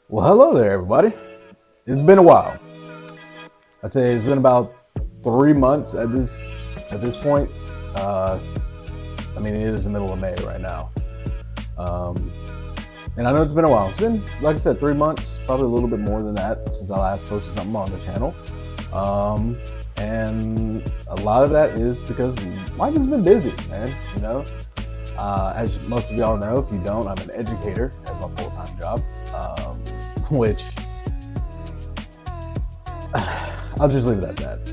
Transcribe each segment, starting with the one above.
Well, hello there, everybody. It's been a while. I'd say it's been about 3 months at this point. I mean, it is the middle of May right now, and I know it's been a while. It's been, like I said, 3 months, probably a little bit more than that since I last posted something on the channel. And a lot of that is because life has been busy, man. You know, as most of y'all know, if you don't, I'm an educator as my full-time job. Which I'll just leave it at that.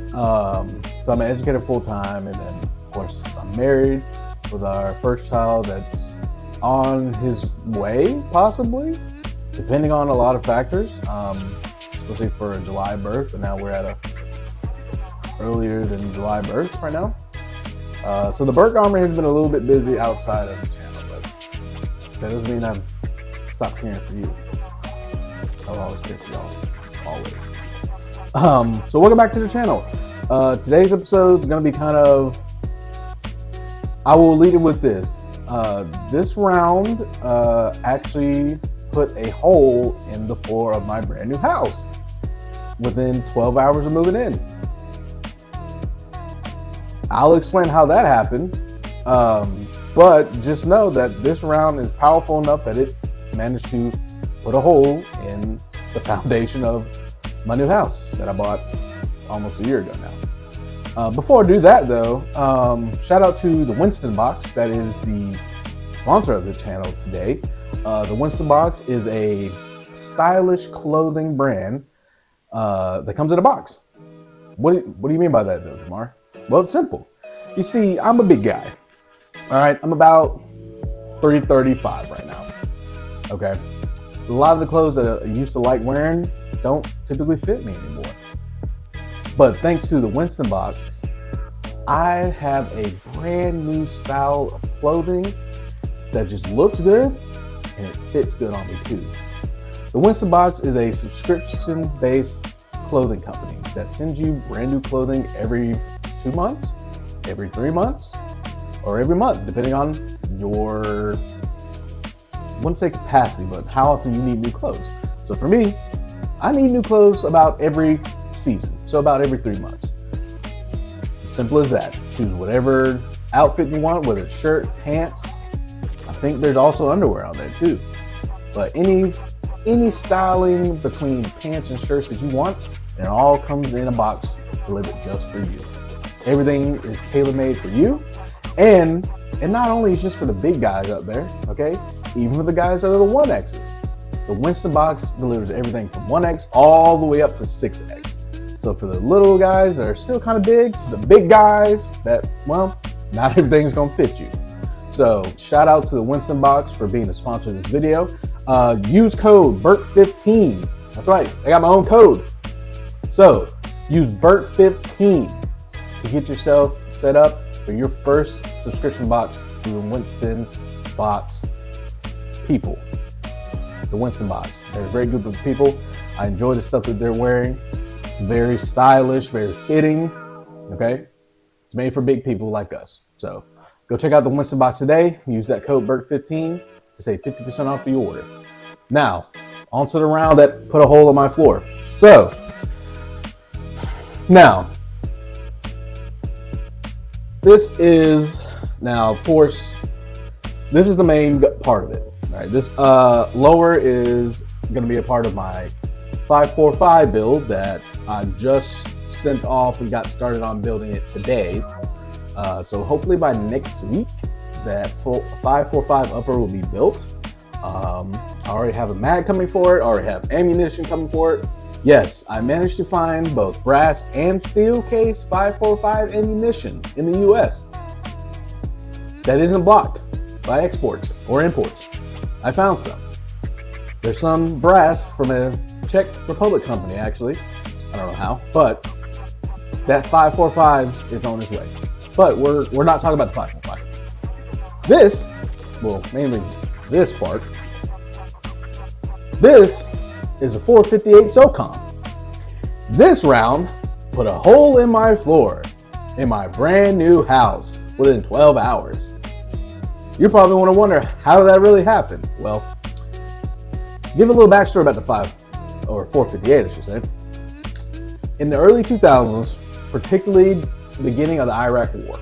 So I'm an educator full-time, and then of course I'm married with our first child that's on his way, possibly, depending on a lot of factors, especially for a July birth, but now we're at a earlier than July birth right now. So the Burke Armory has been a little bit busy outside of the channel, but that doesn't mean I've stopped caring for you. I'll always care for y'all, always. So welcome back to the channel. Today's episode is going to be kind of, I will lead it with this. This round actually put a hole in the floor of my brand new house within 12 hours of moving in. I'll explain how that happened, but just know that this round is powerful enough that it managed to put a hole in the foundation of my new house that I bought almost a year ago now. Before I do that though, shout out to the Winston Box, that is the sponsor of the channel today. The Winston Box is a stylish clothing brand that comes in a box. What do you mean by that though, Jamar? Well, it's simple. You see, I'm a big guy. All right, I'm about 335 right now. Okay. A lot of the clothes that I used to like wearing don't typically fit me anymore. But thanks to the Winston Box, I have a brand new style of clothing that just looks good and it fits good on me too. The Winston Box is a subscription-based clothing company that sends you brand new clothing every 2 months, every 3 months, or every month, depending on your, I wouldn't say capacity, but how often you need new clothes. So for me, I need new clothes about every season, so about every 3 months. Simple as that. Choose whatever outfit you want, whether it's shirt, pants. I think there's also underwear on there too. But any styling between pants and shirts that you want, and it all comes in a box delivered just for you. Everything is tailor-made for you, and not only is just for the big guys out there, okay? Even for the guys that are the 1Xs. The Winston Box delivers everything from 1X all the way up to 6X. So for the little guys that are still kind of big, to the big guys that, well, not everything's gonna fit you. So shout out to the Winston Box for being the sponsor of this video. Use code BERT15. That's right, I got my own code. So use BERT15 to get yourself set up for your first subscription box to the Winston Box people. The Winston Box. They're a great group of people. I enjoy the stuff that they're wearing. It's very stylish, very fitting. Okay? It's made for big people like us. So go check out the Winston Box today. Use that code BERT15 to save 50% off your order. Now, on to the round that put a hole in my floor. So, now, this is, now of course, this is the main part of it. All right, this lower is going to be a part of my 545 build that I just sent off and got started on building it today. So hopefully by next week, that full 545 upper will be built. I already have a mag coming for it. I already have ammunition coming for it. Yes, I managed to find both brass and steel case 545 ammunition in the US that isn't blocked by exports or imports. I found some. There's some brass from a Czech Republic company, actually. I don't know how, but that 545 is on its way. But we're not talking about the 545. This, well, mainly this part. This is a 458 Socom. This round put a hole in my floor in my brand new house within 12 hours. You probably want to wonder, how did that really happen? Well, Give a little backstory about the 458, I should say. In the early 2000s, particularly the beginning of the Iraq War.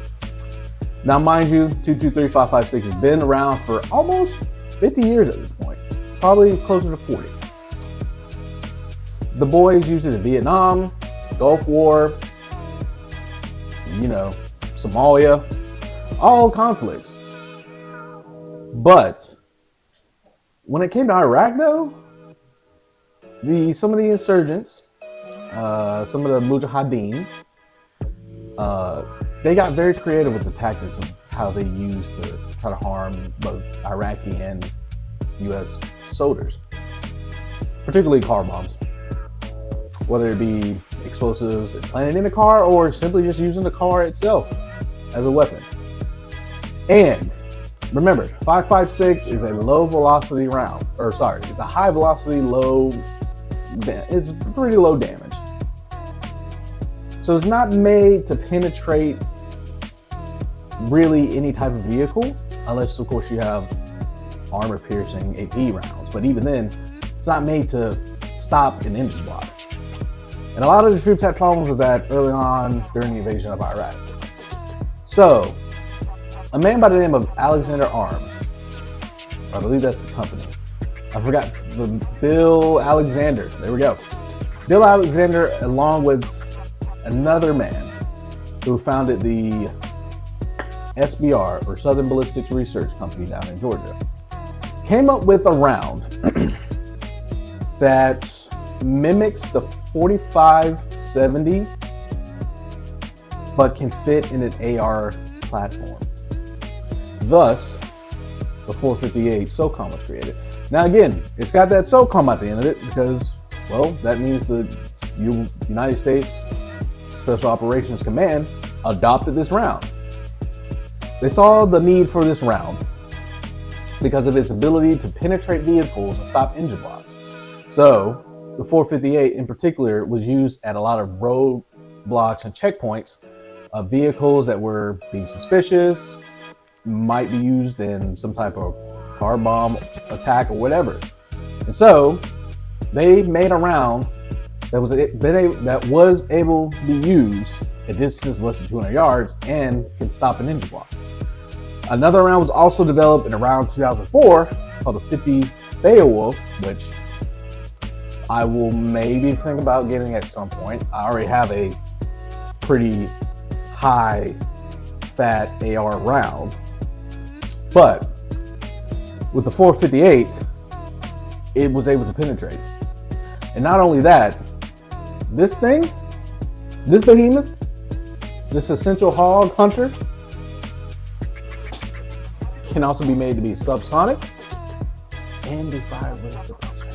Now, mind you, 223-556 has been around for almost 50 years at this point, probably closer to 40. The boys used it in Vietnam, Gulf War, Somalia, all conflicts. But when it came to Iraq, though, some of the insurgents, some of the mujahideen, they got very creative with the tactics of how they used to try to harm both Iraqi and U.S. soldiers, particularly car bombs, whether it be explosives planted in the car or simply just using the car itself as a weapon. And remember, 556 is a low velocity round, it's a high velocity, it's pretty low damage. So it's not made to penetrate really any type of vehicle, unless of course you have armor piercing AP rounds. But even then, it's not made to stop an engine block. And a lot of the troops had problems with that early on during the invasion of Iraq. So, a man by the name of Alexander Arms, I believe that's the company. I forgot, Bill Alexander, there we go. Bill Alexander, along with another man who founded the SBR, or Southern Ballistics Research Company down in Georgia, came up with a round that mimics the 4570, but can fit in an AR platform. Thus, the 458 Socom was created. Now again, it's got that Socom at the end of it because, well, that means the United States Special Operations Command adopted this round. They saw the need for this round because of its ability to penetrate vehicles and stop engine blocks. So the 458 in particular was used at a lot of roadblocks and checkpoints of vehicles that were being suspicious, might be used in some type of car bomb attack or whatever. And so they made a round that was able to be used at distance less than 200 yards and can stop an engine block. Another round was also developed in around 2004 called the 50 Beowulf, which I will maybe think about getting at some point. I already have a pretty high fat AR round, but with the 458, it was able to penetrate. And not only that, this behemoth, this essential hog hunter, can also be made to be subsonic and be fired with a suppressor.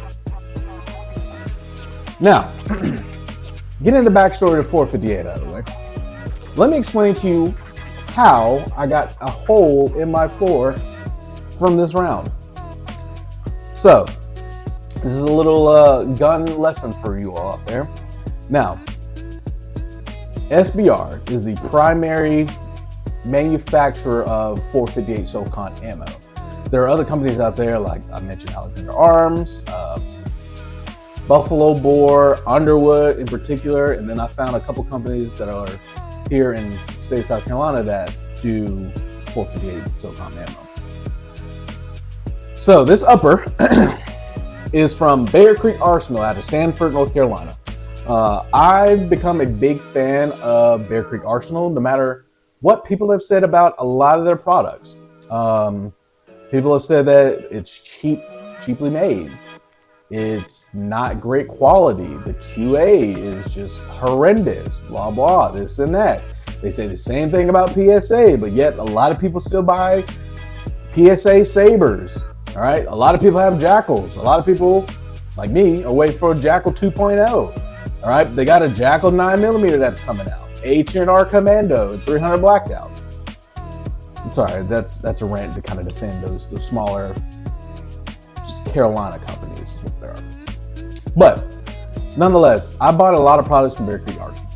Now, getting the backstory of 458 out of the way, let me explain to you how I got a hole in my floor from this round. So, this is a little gun lesson for you all out there. Now, SBR is the primary manufacturer of 458 Socom ammo. There are other companies out there, like I mentioned, Alexander Arms, Buffalo Bore, Underwood in particular, and then I found a couple companies that are here in the state of South Carolina that do 458 Socom ammo. So this upper is from Bear Creek Arsenal out of Sanford, North Carolina. I've become a big fan of Bear Creek Arsenal, no matter what people have said about a lot of their products. People have said that it's cheaply made. It's not great quality. The QA is just horrendous, blah, blah, this and that. They say the same thing about PSA, but yet a lot of people still buy PSA Sabres, all right? A lot of people have Jackals. A lot of people, like me, are waiting for a Jackal 2.0, all right? They got a Jackal 9mm that's coming out. H&R Commando, 300 Blackout. I'm sorry, that's a rant to kind of defend those smaller Carolina companies is what they are. But nonetheless, I bought a lot of products from Bear Creek Arsenal.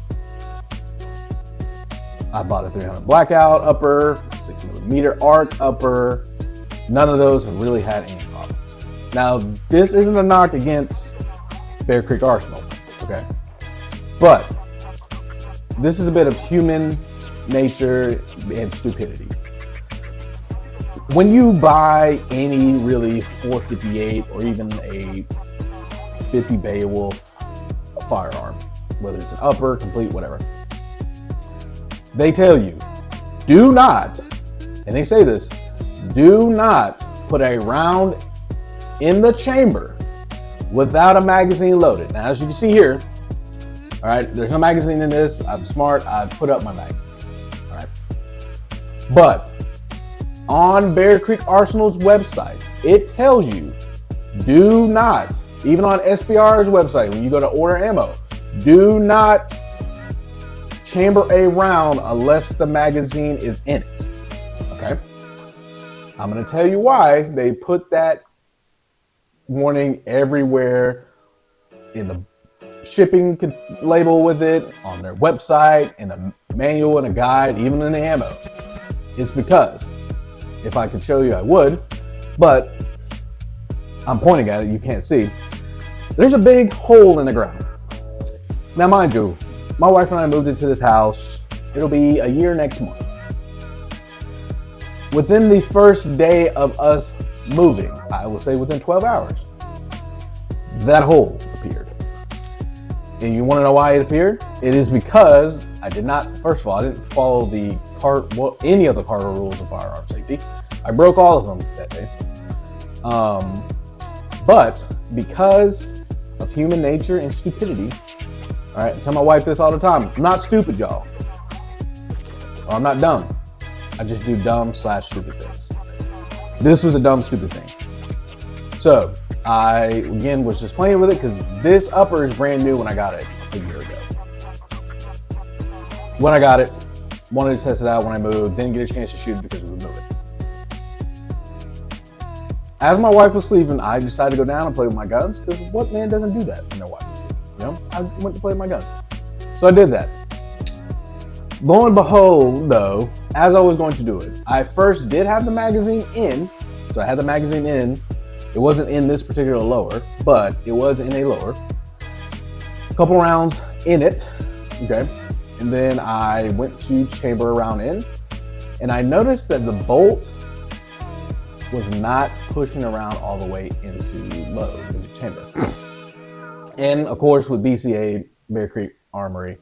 I bought a 300 Blackout upper, 6mm arc upper. None of those have really had any problems. Now, this isn't a knock against Bear Creek Arsenal, okay? But this is a bit of human nature and stupidity. When you buy any really 458 or even a 50 Beowulf firearm, whether it's an upper, complete, whatever, they tell you, do not, and they say this, do not put a round in the chamber without a magazine loaded. Now, as you can see here, all right, there's no magazine in this. I'm smart. I've put up my magazine. All right. But on Bear Creek Arsenal's website, it tells you, do not, even on SBR's website, when you go to order ammo, do not chamber a round unless the magazine is in it. Okay. I'm going to tell you why they put that warning everywhere, in the shipping label with it, on their website, in a manual and a guide, even in the ammo. It's because, if I could show you, I would, but I'm pointing at it, you can't see. There's a big hole in the ground. Now, mind you, my wife and I moved into this house. It'll be a year next month. Within the first day of us moving, I will say within 12 hours, that hole appeared. And you want to know why it appeared? It is because I did not, first of all, I didn't follow any of the Carter rules of firearm safety. I broke all of them that day. But because of human nature and stupidity, all right, I tell my wife this all the time, I'm not stupid, y'all. Or I'm not dumb. I just do dumb/stupid things. This was a dumb, stupid thing. So I, again, was just playing with it because this upper is brand new when I got it a year ago. When I got it, wanted to test it out when I moved, didn't get a chance to shoot it because we were moving. As my wife was sleeping, I decided to go down and play with my guns because what man doesn't do that when their wife is sleeping? You know, I went to play with my guns. So I did that. Lo and behold, though, as I was going to do it, I first did have the magazine in. So I had the magazine in. It wasn't in this particular lower, but it was in a lower. A couple rounds in it, okay? And then I went to chamber a round in, and I noticed that the bolt was not pushing around all the way into chamber. And of course, with BCA, Bear Creek Armory,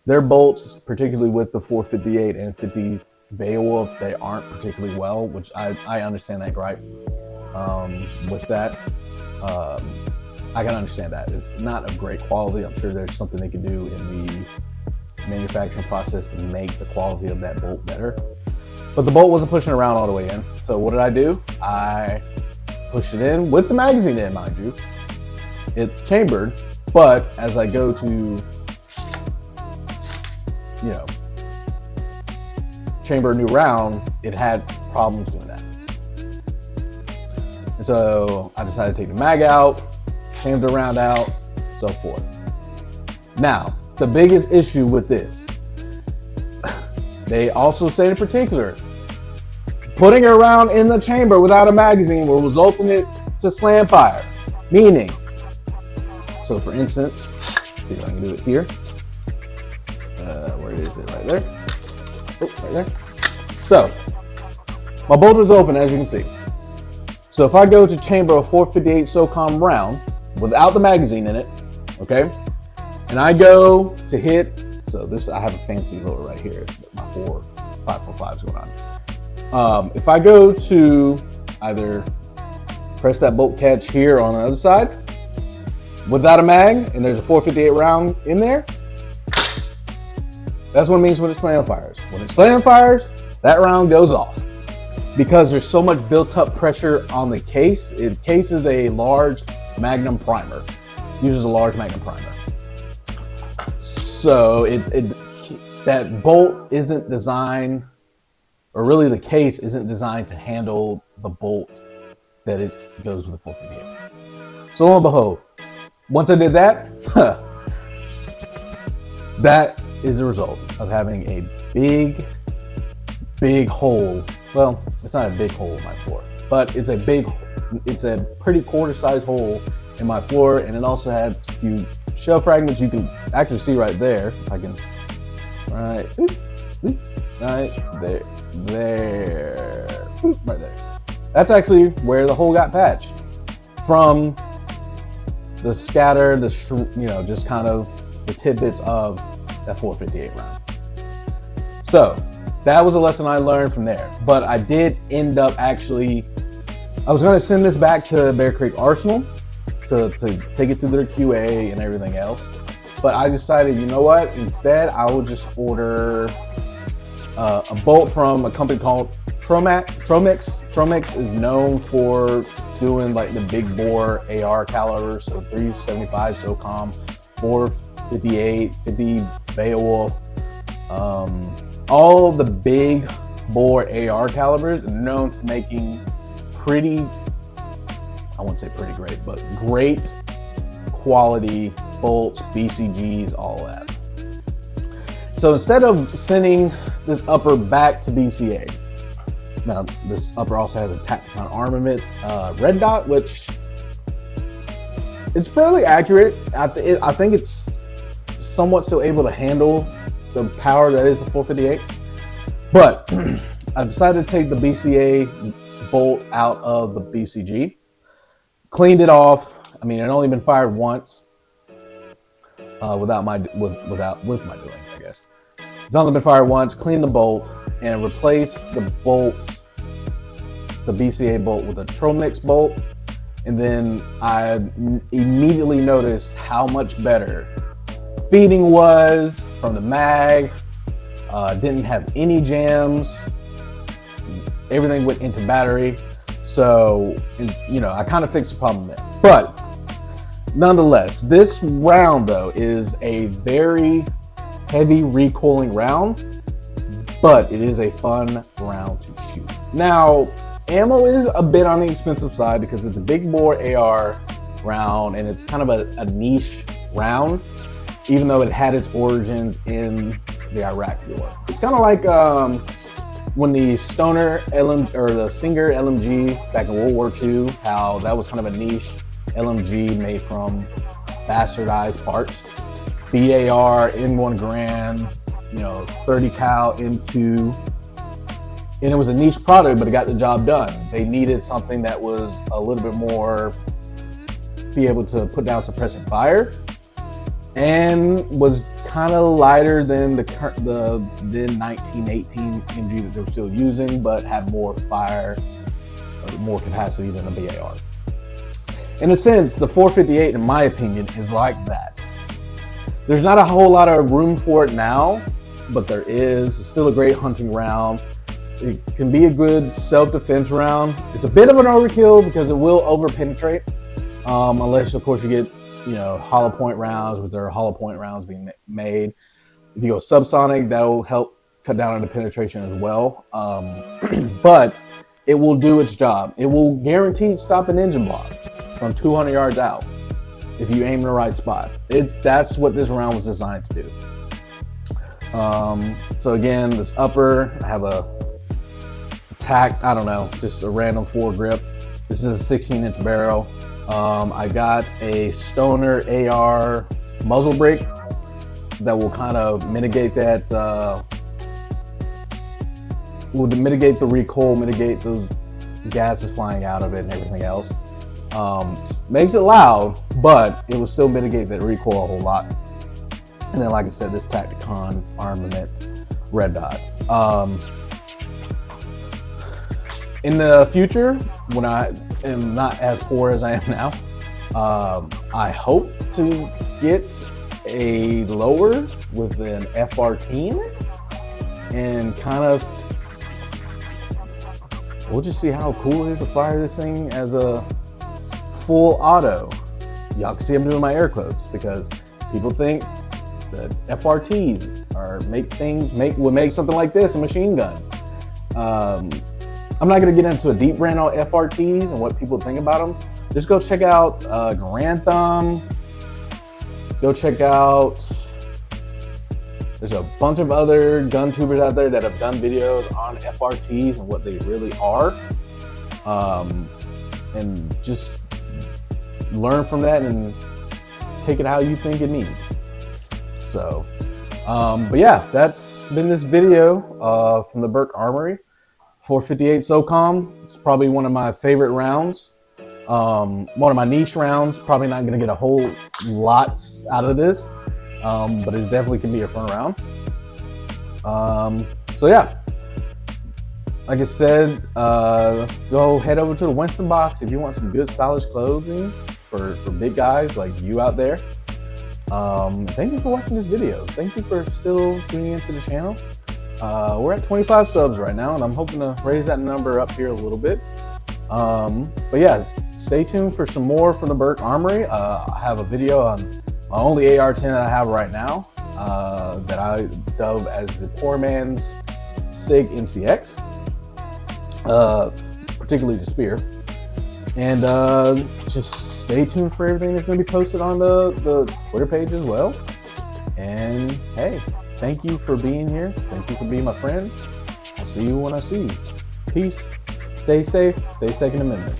their bolts, particularly with the 458 and 50 Beowulf, they aren't particularly well, which I understand that gripe. With that, I can understand that. It's not of great quality. I'm sure there's something they can do in the manufacturing process to make the quality of that bolt better. But the bolt wasn't pushing around all the way in. So what did I do? I pushed it in with the magazine in, mind you. It chambered, but as I go to, chamber a new round, it had problems doing that. And so I decided to take the mag out, change the round out, so forth. Now, the biggest issue with this, they also say in particular, putting a round in the chamber without a magazine will result in it to slam fire. Meaning, so for instance, see if I can do it here. Where is it? Right there. Oh, right there. So, my bolt is open, as you can see. So if I go to chamber a 458 Socom round without the magazine in it, okay, and I go to hit, so this, I have a fancy loader right here, my 545 is going on. If I go to either press that bolt catch here on the other side without a mag, and there's a 458 round in there, that's what it means when it slam fires. When it slam fires, that round goes off because there's so much built up pressure on the case. The case is a large Magnum primer, uses a large Magnum primer. So that bolt isn't designed, or really the case isn't designed to handle the bolt that goes with the 458. So lo and behold, once I did that, that is the result of having a big hole. Well, it's not a big hole in my floor, but it's a big it's a pretty quarter-sized hole in my floor, and it also had a few shell fragments. You can actually see right there. If I can, right there, right there. That's actually where the hole got patched from the scatter, just kind of the tidbits of that 458 round. So that was a lesson I learned from there. But I did end up I was going to send this back to Bear Creek Arsenal to take it through their QA and everything else. But I decided, you know what? Instead, I will just order a bolt from a company called Tromix. Tromix is known for doing like the big bore AR calibers, so 375 Socom, 458, 50 Beowulf, all the big bore AR calibers are known to making pretty, I won't say pretty great, but great quality bolts, BCGs, all that. So instead of sending this upper back to BCA, now this upper also has a Tacticon armament red dot, which it's fairly accurate. I think it's somewhat still able to handle the power that is the 458. But I decided to take the BCA bolt out of the BCG, cleaned it off. I mean, it had only been fired once with my doing, I guess. It's only been fired once, cleaned the bolt, and replaced the BCA bolt with a Tromix bolt. And then I immediately noticed how much better feeding was from the mag. Didn't have any jams. Everything went into battery. So, I kind of fixed the problem there. But nonetheless, this round though is a very heavy recoiling round, but it is a fun round to shoot. Now, ammo is a bit on the expensive side because it's a big bore AR round and it's kind of a niche round, even though it had its origins in the Iraq War. It's kind of like when the Stoner LMG or the Stinger LMG back in World War II, how that was kind of a niche LMG made from bastardized parts. BAR, N1 Grand, 30 cal M2. And it was a niche product, but it got the job done. They needed something that was a little bit more, be able to put down suppressant fire, and was kind of lighter than the 1918 MG that they were still using, but had more fire, more capacity than the BAR. In a sense, the 458, in my opinion, is like that. There's not a whole lot of room for it now, but there is. It's still a great hunting round. It can be a good self-defense round. It's a bit of an overkill because it will over-penetrate, unless, of course, you get hollow point rounds, which there are hollow point rounds being made. If you go subsonic, that'll help cut down on the penetration as well. But it will do its job. It will guarantee stop an engine block from 200 yards out if you aim in the right spot. That's what this round was designed to do. So again, this upper, I have a tack, I don't know, just a random foregrip. This is a 16-inch barrel. I got a Stoner AR muzzle brake that will kind of mitigate that, will mitigate the recoil, mitigate those gases flying out of it and everything else. Makes it loud, but it will still mitigate that recoil a whole lot. And then, like I said, this Tacticon armament red dot. In the future, when I am not as poor as I am now, I hope to get a lower with an FRT in it, and kind of, we'll just see how cool it is to fire this thing as a full auto. Y'all can see I'm doing my air quotes because people think that FRTs would make something like this a machine gun. I'm not going to get into a deep rant on FRTs and what people think about them. Just go check out Grantham. Go check out, there's a bunch of other gun tubers out there that have done videos on FRTs and what they really are. and just learn from that and take it how you think it needs. So, but yeah, that's been this video from the Burke Armory. 458 Socom. It's probably one of my favorite rounds. One of my niche rounds. Probably not going to get a whole lot out of this, but it definitely can be a fun round. So yeah, like I said, go head over to the Winston box if you want some good stylish clothing for big guys like you out there. Thank you for watching this video. Thank you for still tuning into the channel. We're at 25 subs right now, and I'm hoping to raise that number up here a little bit. But yeah, stay tuned for some more from the Burke Armory. I have a video on my only AR-10 that I have right now, that I dub as the poor man's SIG MCX, particularly the spear. And just stay tuned for everything that's going to be posted on the Twitter page as well. And hey, thank you for being here. Thank you for being my friend. I'll see you when I see you. Peace. Stay safe. Stay Second Amendment.